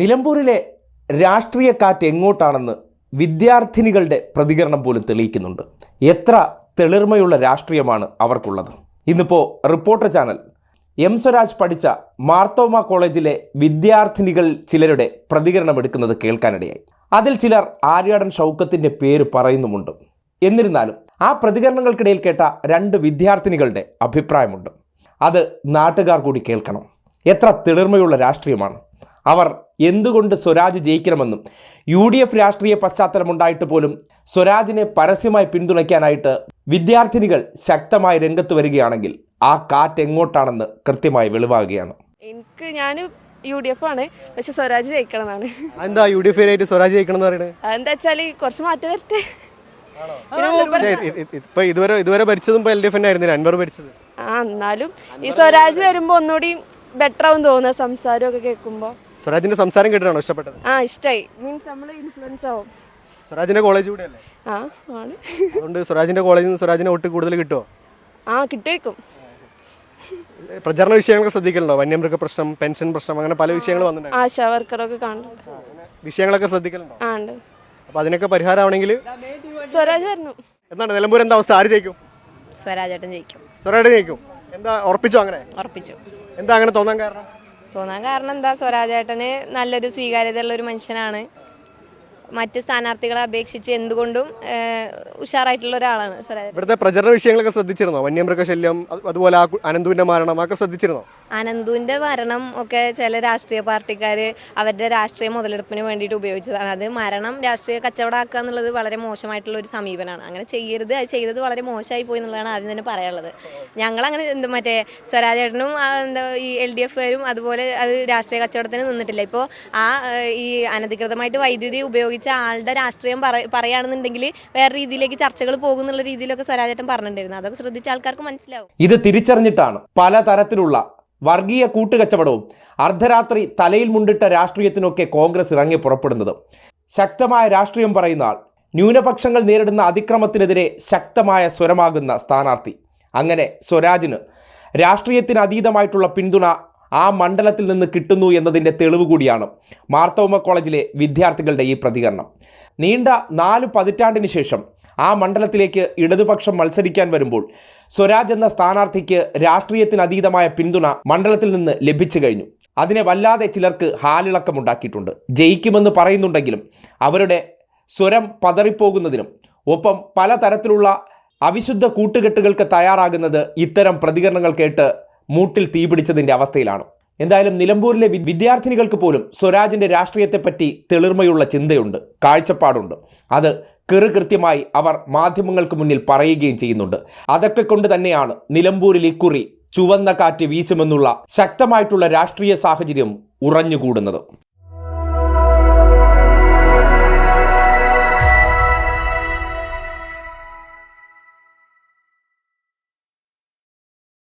നിലമ്പൂരിലെ രാഷ്ട്രീയ കാറ്റ് എങ്ങോട്ടാണെന്ന് വിദ്യാർത്ഥിനികളുടെ പ്രതികരണം പോലും തെളിയിക്കുന്നുണ്ട്. എത്ര തെളിർമയുള്ള രാഷ്ട്രീയമാണ് അവർക്കുള്ളത്. ഇന്നിപ്പോൾ റിപ്പോർട്ടർ ചാനൽ എം സ്വരാജ് പഠിച്ച മാർത്തോമ കോളേജിലെ വിദ്യാർത്ഥിനികൾ ചിലരുടെ പ്രതികരണം എടുക്കുന്നത് കേൾക്കാനിടയായി. അതിൽ ചിലർ ആര്യാടൻ ഷൗക്കത്തിൻ്റെ പേര് പറയുന്നുമുണ്ട്. എന്നിരുന്നാലും ആ പ്രതികരണങ്ങൾക്കിടയിൽ കേട്ട രണ്ട് വിദ്യാർത്ഥിനികളുടെ അഭിപ്രായമുണ്ട്. അത് നാട്ടുകാർ കൂടി കേൾക്കണം. എത്ര തെളിർമയുള്ള രാഷ്ട്രീയമാണ്. അവർ എന്തുകൊണ്ട് സ്വരാജ് ജയിക്കണമെന്നും UDF രാഷ്ട്രീയ പശ്ചാത്തലമുണ്ടായിട്ട് പോലും സ്വരാജിനെ പരസ്യമായി പിന്തുണയ്ക്കാനായിട്ട് വിദ്യാർത്ഥിനികൾ ശക്തമായി രംഗത്ത് വരികയാണെങ്കിൽ ആ കാറ്റ് എങ്ങോട്ടാണെന്ന് കൃത്യമായി വെളിവാകുകയാണ്. ഞാൻ UDF ആണ്, പക്ഷെ സ്വരാജ് ജയിക്കണം എന്നാണ്. എന്താ UDF സ്വരാജ് ജയിക്കണം എന്ന് പറയുന്നത്? എന്താ വെച്ചാല് കുറച്ച് മാറ്റം വരട്ടെ. ഇതുവരെ ഭരിച്ചതും LDF ആയിരുന്നില്ല, അൻവർ ഭരിച്ചത്. എന്നാലും ഈ സ്വരാജ് വരുമ്പോ ഒന്നുകൂടി ബെറ്റർ ആവും തോന്നുന്നത്. സംസാരം ഒക്കെ കേൾക്കുമ്പോ സ്വരാജിന്റെ സംസാരം കേട്ടിട്ടാണോ ഇഷ്ടപ്പെട്ടത്? ഇഷ്ടായി. മീൻസ് നമ്മള് ഇൻഫ്ലുവൻസ് ആവും. സ്വരാജിന്റെ കോളേജ് കൂടെ അല്ലേ? ആണ്. അതുകൊണ്ട് സ്വരാജിന്റെ കോളേജിൽ നിന്ന് സ്വരാജിന് വോട്ട് കൂടുതൽ കിട്ടുമോ? കിട്ടും. പ്രചരണ വിഷയങ്ങളൊക്കെ ശ്രദ്ധിക്കലുണ്ടോ? വന്യമൃഗ പ്രശ്നം, പെൻഷൻ പ്രശ്നം, അങ്ങനെ പല വിഷയങ്ങൾ വന്നിട്ടുണ്ട്. ആശാ വർക്കറൊക്കെ കാണുന്നുണ്ട്. വിഷയങ്ങളൊക്കെ ശ്രദ്ധിക്കലുണ്ടോ? ഉണ്ട്. അപ്പൊ അതിനൊക്കെ പരിഹാരമാണെങ്കിൽ സ്വരാജ് വരണം. എന്താണ് നിലമ്പൂർ എന്താ അവസ്ഥ? ആര് ജയിക്കും? സ്വരാജേട്ടൻ ജയിക്കും. സ്വരാജ് ജയിക്കും. എന്താ ഉറപ്പിച്ചോ? അങ്ങനെ ഉറപ്പിച്ചു. എന്താ അങ്ങനെ തോന്നാൻ കാരണം? എന്താ, സ്വരാജേട്ടന് നല്ലൊരു സ്വീകാര്യതയുള്ള ഒരു മനുഷ്യനാണ്. മറ്റ് സ്ഥാനാർത്ഥികളെ അപേക്ഷിച്ച് എന്തുകൊണ്ടും ഉഷാറായിട്ടുള്ള ഒരാളാണ് സ്വരാജ്. ഇവിടുത്തെ പ്രചരണ വിഷയങ്ങളൊക്കെ ശ്രദ്ധിച്ചിരുന്നോ? വന്യമൃഗശല്യം, അതുപോലെ അനന്തുവിന്റെ മരണം ഒക്കെ ശ്രദ്ധിച്ചിരുന്നോ? അനന്തുവിന്റെ മരണം ഒക്കെ ചില രാഷ്ട്രീയ പാർട്ടിക്കാര് അവരുടെ രാഷ്ട്രീയ മുതലെടുപ്പിന് വേണ്ടിയിട്ട് ഉപയോഗിച്ചതാണ്. അത് മരണം രാഷ്ട്രീയ കച്ചവടമാക്കുക എന്നുള്ളത് വളരെ മോശമായിട്ടുള്ള ഒരു സമീപനമാണ്. അങ്ങനെ ചെയ്യരുത്. അത് ചെയ്തത് വളരെ മോശമായി പോയി എന്നുള്ളതാണ് ആദ്യം തന്നെ പറയാനുള്ളത്. ഞങ്ങളങ്ങനെ മറ്റേ സ്വരാജേട്ടനും ഈ LDFകാരും അതുപോലെ അത് രാഷ്ട്രീയ കച്ചവടത്തിന് നിന്നിട്ടില്ല. ഇപ്പോൾ ഈ അനധികൃതമായിട്ട് വൈദ്യുതി ഉപയോഗിച്ച ആളുടെ രാഷ്ട്രീയം പറയുകയാണെന്നുണ്ടെങ്കിൽ വേറെ രീതിയിലേക്ക് ചർച്ചകൾ പോകുന്നുള്ള രീതിയിലൊക്കെ സ്വരാജേട്ടൻ പറഞ്ഞിട്ടുണ്ടായിരുന്നു. അതൊക്കെ ശ്രദ്ധിച്ച ആൾക്കാർക്ക് മനസ്സിലാവും. ഇത് തിരിച്ചറിഞ്ഞിട്ടാണ് പലതരത്തിലുള്ള വർഗീയ കൂട്ടുകച്ചവടവും അർദ്ധരാത്രി തലയിൽ മുണ്ടിട്ട രാഷ്ട്രീയത്തിനൊക്കെ കോൺഗ്രസ് ഇറങ്ങി പുറപ്പെടുന്നത്. ശക്തമായ രാഷ്ട്രീയം പറയുന്ന ആൾ, ന്യൂനപക്ഷങ്ങൾ നേരിടുന്ന അതിക്രമത്തിനെതിരെ ശക്തമായ സ്വരമാകുന്ന സ്ഥാനാർത്ഥി. അങ്ങനെ സ്വരാജിന് രാഷ്ട്രീയത്തിന് അതീതമായിട്ടുള്ള പിന്തുണ ആ മണ്ഡലത്തിൽ നിന്ന് കിട്ടുന്നു എന്നതിൻ്റെ തെളിവ് കൂടിയാണ് മാർത്തോമ കോളേജിലെ വിദ്യാർത്ഥികളുടെ ഈ പ്രതികരണം. നീണ്ട 4 പതിറ്റാണ്ടിന് ശേഷം ആ മണ്ഡലത്തിലേക്ക് ഇടതുപക്ഷം മത്സരിക്കാൻ വരുമ്പോൾ സ്വരാജ് എന്ന സ്ഥാനാർത്ഥിക്ക് രാഷ്ട്രീയത്തിന് അതീതമായ പിന്തുണ മണ്ഡലത്തിൽ നിന്ന് ലഭിച്ചു കഴിഞ്ഞു. അതിനെ വല്ലാതെ ചിലർക്ക് ഹാലിളക്കമുണ്ടാക്കിയിട്ടുണ്ട്. ജയിക്കുമെന്ന് പറയുന്നുണ്ടെങ്കിലും അവരുടെ സ്വരം പതറിപ്പോകുന്നതിനും ഒപ്പം പലതരത്തിലുള്ള അവിശുദ്ധ കൂട്ടുകെട്ടുകൾക്ക് തയ്യാറാകുന്നത് ഇത്തരം പ്രതികരണങ്ങൾ കേട്ട് മൂട്ടിൽ തീപിടിച്ചതിൻ്റെ അവസ്ഥയിലാണ്. എന്തായാലും നിലമ്പൂരിലെ വിദ്യാർത്ഥിനികൾക്ക് പോലും സ്വരാജിൻ്റെ രാഷ്ട്രീയത്തെപ്പറ്റി തെളിർമയുള്ള ചിന്തയുണ്ട്, കാഴ്ചപ്പാടുണ്ട്. അത് കൃത്യമായി അവർ മാധ്യമങ്ങൾക്ക് മുന്നിൽ പറയുകയും ചെയ്യുന്നുണ്ട്. അതൊക്കെ കൊണ്ട് തന്നെയാണ് നിലമ്പൂരിൽ ഇക്കുറി ചുവന്ന കാറ്റ് വീശുമെന്നുള്ള ശക്തമായിട്ടുള്ള രാഷ്ട്രീയ സാഹചര്യം ഉറഞ്ഞുകൂടുന്നത്.